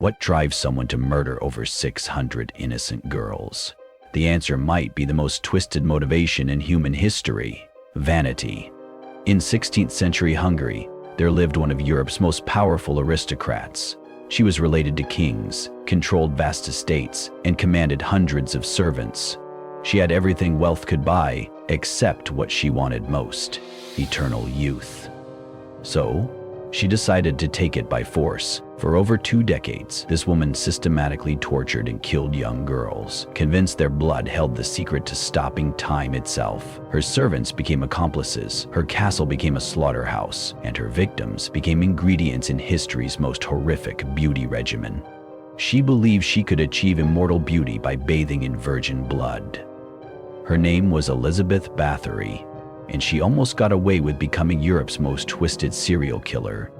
What drives someone to murder over 600 innocent girls? The answer might be the most twisted motivation in human history: vanity. In 16th century Hungary, there lived one of Europe's most powerful aristocrats. She was related to kings, controlled vast estates, and commanded hundreds of servants. She had everything wealth could buy, except what she wanted most: eternal youth. So, she decided to take it by force. For over 2 decades, this woman systematically tortured and killed young girls, convinced their blood held the secret to stopping time itself. Her servants became accomplices, her castle became a slaughterhouse, and her victims became ingredients in history's most horrific beauty regimen. She believed she could achieve immortal beauty by bathing in virgin blood. Her name was Elizabeth Bathory, and she almost got away with becoming Europe's most twisted serial killer.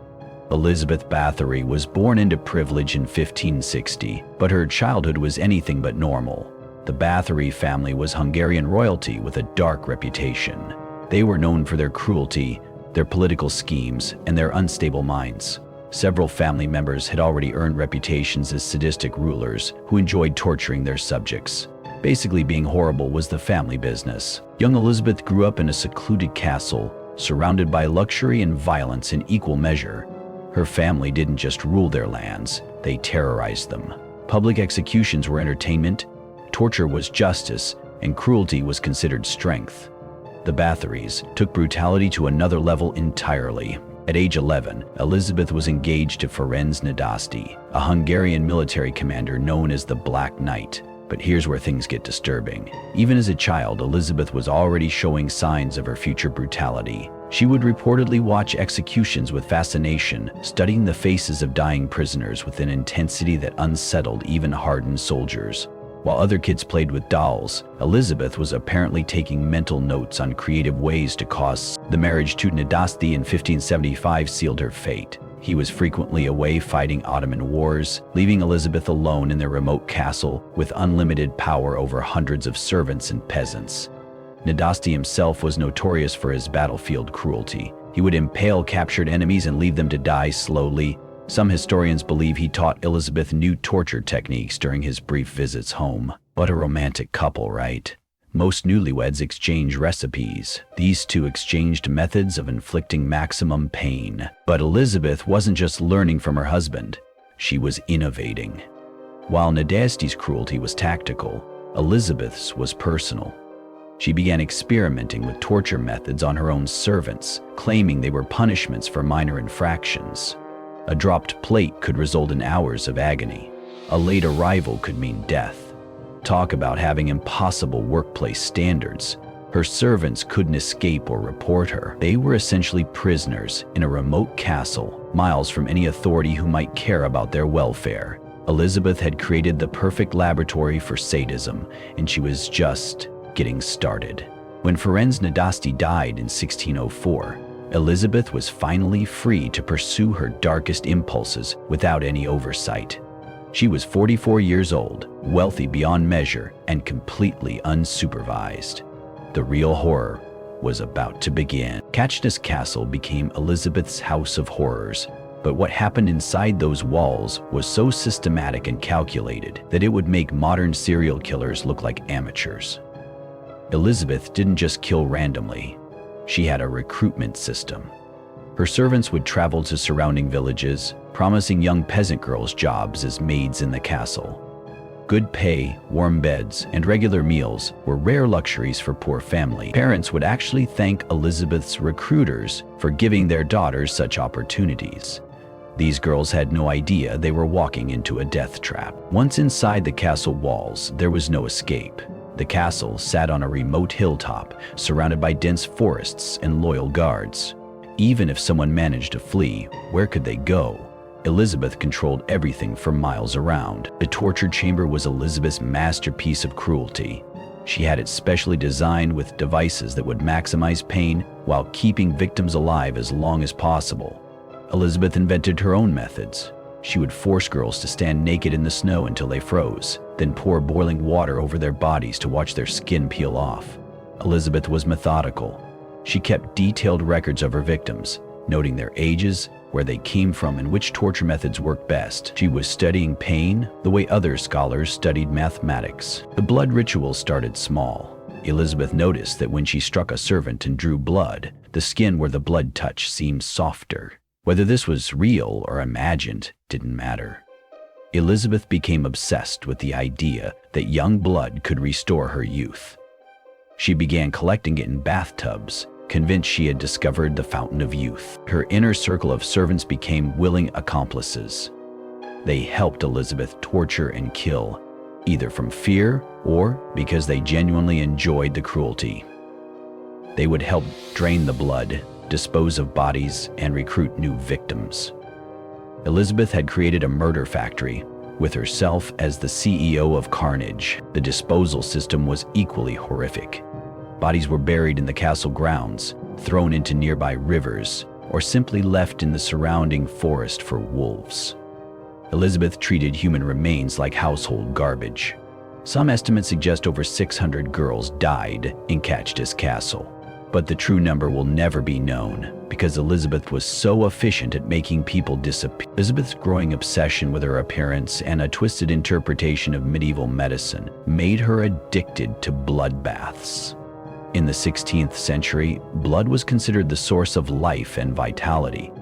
Elizabeth Bathory was born into privilege in 1560, but her childhood was anything but normal. The Bathory family was Hungarian royalty with a dark reputation. They were known for their cruelty, their political schemes, and their unstable minds. Several family members had already earned reputations as sadistic rulers who enjoyed torturing their subjects. Basically, being horrible was the family business. Young Elizabeth grew up in a secluded castle, surrounded by luxury and violence in equal measure. Her family didn't just rule their lands, they terrorized them. Public executions were entertainment, torture was justice, and cruelty was considered strength. The Bathorys took brutality to another level entirely. At age 11, Elizabeth was engaged to Ferenc Nadasdy, a Hungarian military commander known as the Black Knight. But here's where things get disturbing. Even as a child, Elizabeth was already showing signs of her future brutality. She would reportedly watch executions with fascination, studying the faces of dying prisoners with an intensity that unsettled even hardened soldiers. While other kids played with dolls, Elizabeth was apparently taking mental notes on creative ways to cause. The marriage to Nadasdy in 1575 sealed her fate. He was frequently away fighting Ottoman wars, leaving Elizabeth alone in their remote castle with unlimited power over hundreds of servants and peasants. Nadasdy himself was notorious for his battlefield cruelty. He would impale captured enemies and leave them to die slowly. Some historians believe he taught Elizabeth new torture techniques during his brief visits home. What a romantic couple, right? Most newlyweds exchange recipes. These two exchanged methods of inflicting maximum pain. But Elizabeth wasn't just learning from her husband, she was innovating. While Nadasdy's cruelty was tactical, Elizabeth's was personal. She began experimenting with torture methods on her own servants, claiming they were punishments for minor infractions. A dropped plate could result in hours of agony. A late arrival could mean death. Talk about having impossible workplace standards. Her servants couldn't escape or report her. They were essentially prisoners in a remote castle, miles from any authority who might care about their welfare. Elizabeth had created the perfect laboratory for sadism, and she was just getting started. When Ferenc Nadasdy died in 1604, Elizabeth was finally free to pursue her darkest impulses without any oversight. She was 44 years old, wealthy beyond measure, and completely unsupervised. The real horror was about to begin. Katniss Castle became Elizabeth's house of horrors, but what happened inside those walls was so systematic and calculated that it would make modern serial killers look like amateurs. Elizabeth didn't just kill randomly. She had a recruitment system. Her servants would travel to surrounding villages, promising young peasant girls jobs as maids in the castle. Good pay, warm beds, and regular meals were rare luxuries for poor families. Parents would actually thank Elizabeth's recruiters for giving their daughters such opportunities. These girls had no idea they were walking into a death trap. Once inside the castle walls, there was no escape. The castle sat on a remote hilltop, surrounded by dense forests and loyal guards. Even if someone managed to flee, where could they go? Elizabeth controlled everything for miles around. The torture chamber was Elizabeth's masterpiece of cruelty. She had it specially designed with devices that would maximize pain while keeping victims alive as long as possible. Elizabeth invented her own methods. She would force girls to stand naked in the snow until they froze, then pour boiling water over their bodies to watch their skin peel off. Elizabeth was methodical. She kept detailed records of her victims, noting their ages, where they came from and which torture methods worked best. She was studying pain the way other scholars studied mathematics. The blood ritual started small. Elizabeth noticed that when she struck a servant and drew blood, the skin where the blood touched seemed softer. Whether this was real or imagined didn't matter. Elizabeth became obsessed with the idea that young blood could restore her youth. She began collecting it in bathtubs, convinced she had discovered the fountain of youth. Her inner circle of servants became willing accomplices. They helped Elizabeth torture and kill, either from fear or because they genuinely enjoyed the cruelty. They would help drain the blood, dispose of bodies, and recruit new victims. Elizabeth had created a murder factory, with herself as the CEO of carnage. The disposal system was equally horrific. Bodies were buried in the castle grounds, thrown into nearby rivers, or simply left in the surrounding forest for wolves. Elizabeth treated human remains like household garbage. Some estimates suggest over 600 girls died in Catchtis Castle. But the true number will never be known because Elizabeth was so efficient at making people disappear. Elizabeth's growing obsession with her appearance and a twisted interpretation of medieval medicine made her addicted to blood baths. In the 16th century, blood was considered the source of life and vitality.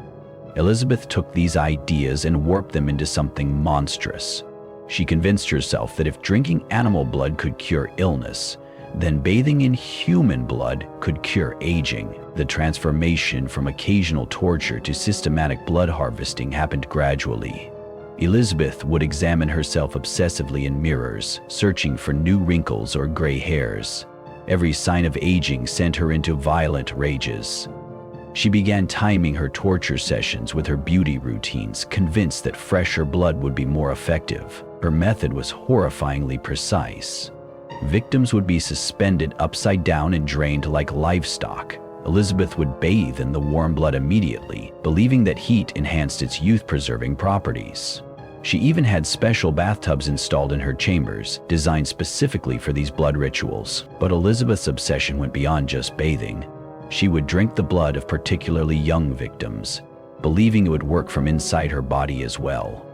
Elizabeth took these ideas and warped them into something monstrous. She convinced herself that if drinking animal blood could cure illness, then bathing in human blood could cure aging. The transformation from occasional torture to systematic blood harvesting happened gradually. Elizabeth would examine herself obsessively in mirrors, searching for new wrinkles or gray hairs. Every sign of aging sent her into violent rages. She began timing her torture sessions with her beauty routines, convinced that fresher blood would be more effective. Her method was horrifyingly precise. Victims would be suspended upside down and drained like livestock. Elizabeth would bathe in the warm blood immediately, believing that heat enhanced its youth-preserving properties. She even had special bathtubs installed in her chambers, designed specifically for these blood rituals. But Elizabeth's obsession went beyond just bathing. She would drink the blood of particularly young victims, believing it would work from inside her body as well.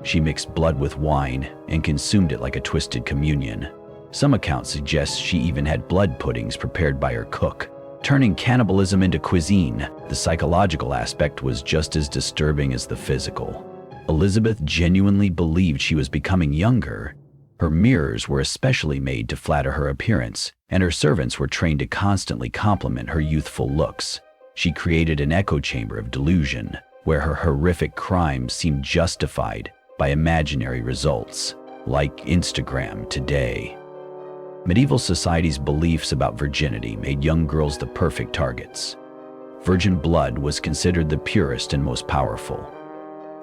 She mixed blood with wine and consumed it like a twisted communion. Some accounts suggest she even had blood puddings prepared by her cook, turning cannibalism into cuisine. The psychological aspect was just as disturbing as the physical. Elizabeth genuinely believed she was becoming younger. Her mirrors were especially made to flatter her appearance, and her servants were trained to constantly compliment her youthful looks. She created an echo chamber of delusion, where her horrific crimes seemed justified by imaginary results, like Instagram today. Medieval society's beliefs about virginity made young girls the perfect targets. Virgin blood was considered the purest and most powerful.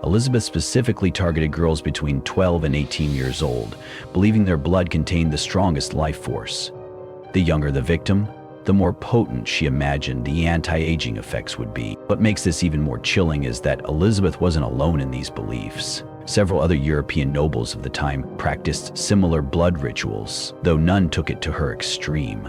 Elizabeth specifically targeted girls between 12 and 18 years old, believing their blood contained the strongest life force. The younger the victim, the more potent she imagined the anti-aging effects would be. What makes this even more chilling is that Elizabeth wasn't alone in these beliefs. Several other European nobles of the time practiced similar blood rituals, though none took it to her extreme.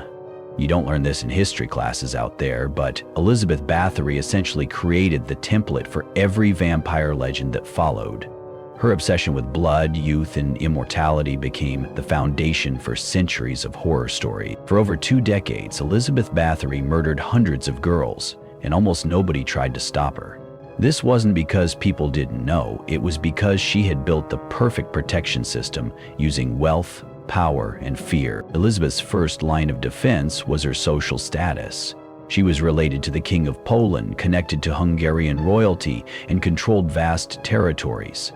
You don't learn this in history classes out there, but Elizabeth Bathory essentially created the template for every vampire legend that followed. Her obsession with blood, youth, and immortality became the foundation for centuries of horror story. For over 2 decades, Elizabeth Bathory murdered hundreds of girls, and almost nobody tried to stop her. This wasn't because people didn't know, it was because she had built the perfect protection system using wealth, power, and fear. Elizabeth's first line of defense was her social status. She was related to the King of Poland, connected to Hungarian royalty, and controlled vast territories.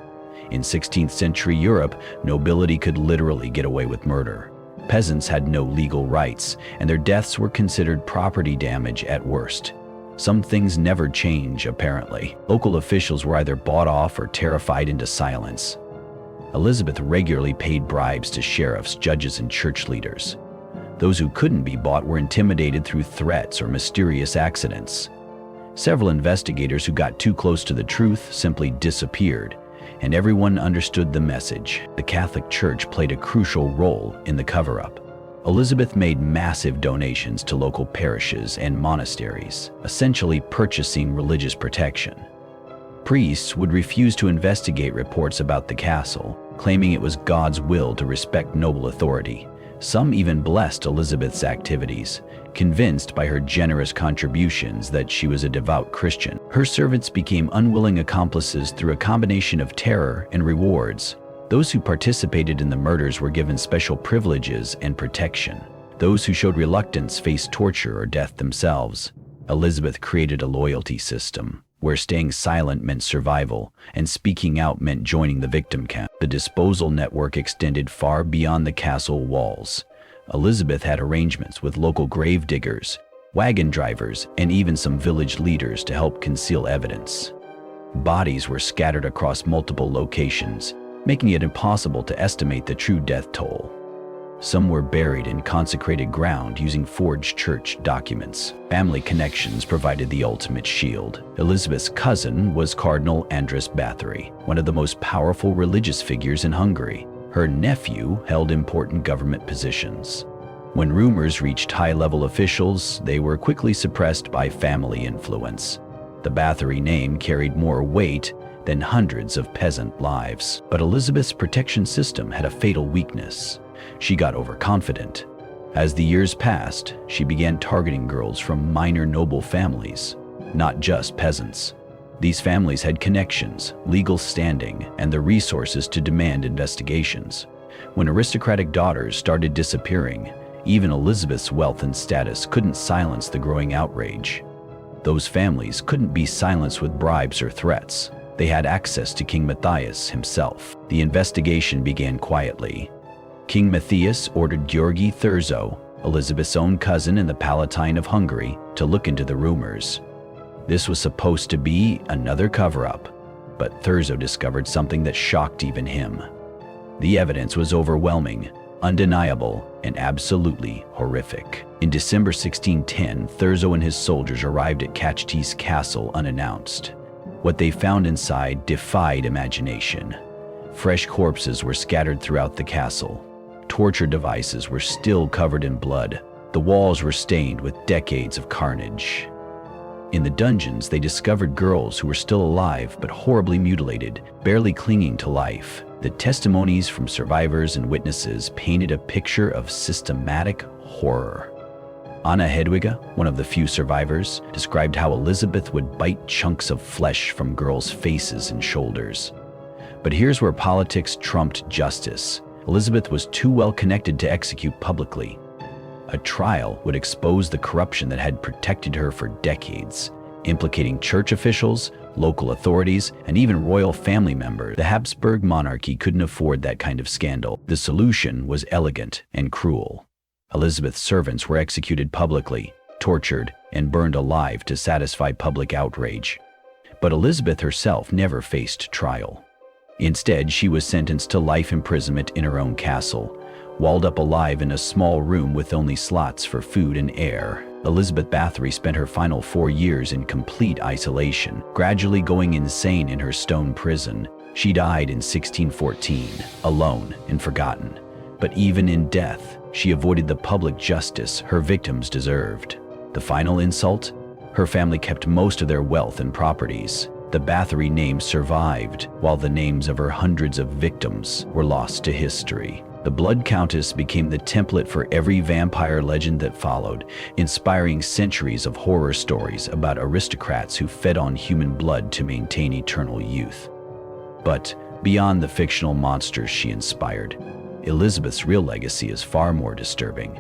In 16th century Europe, nobility could literally get away with murder. Peasants had no legal rights, and their deaths were considered property damage at worst. Some things never change, apparently. Local officials were either bought off or terrified into silence. Elizabeth regularly paid bribes to sheriffs, judges, and church leaders. Those who couldn't be bought were intimidated through threats or mysterious accidents. Several investigators who got too close to the truth simply disappeared, and everyone understood the message. The Catholic Church played a crucial role in the cover-up. Elizabeth made massive donations to local parishes and monasteries, essentially purchasing religious protection. Priests would refuse to investigate reports about the castle, claiming it was God's will to respect noble authority. Some even blessed Elizabeth's activities, convinced by her generous contributions that she was a devout Christian. Her servants became unwilling accomplices through a combination of terror and rewards. Those who participated in the murders were given special privileges and protection. Those who showed reluctance faced torture or death themselves. Elizabeth created a loyalty system, where staying silent meant survival and speaking out meant joining the victim camp. The disposal network extended far beyond the castle walls. Elizabeth had arrangements with local grave diggers, wagon drivers, and even some village leaders to help conceal evidence. Bodies were scattered across multiple locations, making it impossible to estimate the true death toll. Some were buried in consecrated ground using forged church documents. Family connections provided the ultimate shield. Elizabeth's cousin was Cardinal Andras Bathory, one of the most powerful religious figures in Hungary. Her nephew held important government positions. When rumors reached high-level officials, they were quickly suppressed by family influence. The Bathory name carried more weight than hundreds of peasant lives. But Elizabeth's protection system had a fatal weakness. She got overconfident. As the years passed, she began targeting girls from minor noble families, not just peasants. These families had connections, legal standing, and the resources to demand investigations. When aristocratic daughters started disappearing, even Elizabeth's wealth and status couldn't silence the growing outrage. Those families couldn't be silenced with bribes or threats. They had access to King Matthias himself. The investigation began quietly. King Matthias ordered György Thurzo, Elizabeth's own cousin and the Palatine of Hungary, to look into the rumors. This was supposed to be another cover-up, but Thurzo discovered something that shocked even him. The evidence was overwhelming, undeniable, and absolutely horrific. In December 1610, Thurzo and his soldiers arrived at Kachti's castle unannounced. What they found inside defied imagination. Fresh corpses were scattered throughout the castle. Torture devices were still covered in blood. The walls were stained with decades of carnage. In the dungeons, they discovered girls who were still alive but horribly mutilated, barely clinging to life. The testimonies from survivors and witnesses painted a picture of systematic horror. Anna Hedwiga, one of the few survivors, described how Elizabeth would bite chunks of flesh from girls' faces and shoulders. But here's where politics trumped justice. Elizabeth was too well connected to execute publicly. A trial would expose the corruption that had protected her for decades, implicating church officials, local authorities, and even royal family members. The Habsburg monarchy couldn't afford that kind of scandal. The solution was elegant and cruel. Elizabeth's servants were executed publicly, tortured, and burned alive to satisfy public outrage. But Elizabeth herself never faced trial. Instead, she was sentenced to life imprisonment in her own castle, walled up alive in a small room with only slots for food and air. Elizabeth Bathory spent her final 4 years in complete isolation, gradually going insane in her stone prison. She died in 1614, alone and forgotten. But even in death, she avoided the public justice her victims deserved. The final insult? Her family kept most of their wealth and properties. The Bathory name survived, while the names of her hundreds of victims were lost to history. The Blood Countess became the template for every vampire legend that followed, inspiring centuries of horror stories about aristocrats who fed on human blood to maintain eternal youth. But beyond the fictional monsters she inspired, Elizabeth's real legacy is far more disturbing.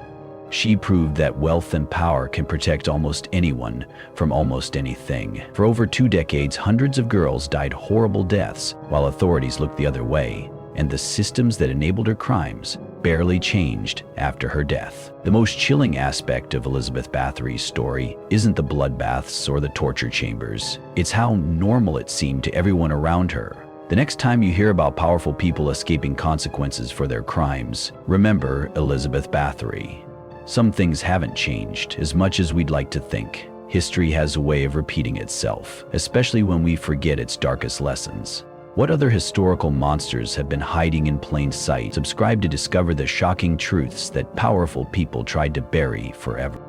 She proved that wealth and power can protect almost anyone from almost anything. For over 2 decades, hundreds of girls died horrible deaths while authorities looked the other way, and the systems that enabled her crimes barely changed after her death. The most chilling aspect of Elizabeth Bathory's story isn't the bloodbaths or the torture chambers. It's how normal it seemed to everyone around her. The next time you hear about powerful people escaping consequences for their crimes, remember Elizabeth Bathory. Some things haven't changed as much as we'd like to think. History has a way of repeating itself, especially when we forget its darkest lessons. What other historical monsters have been hiding in plain sight? Subscribe to discover the shocking truths that powerful people tried to bury forever.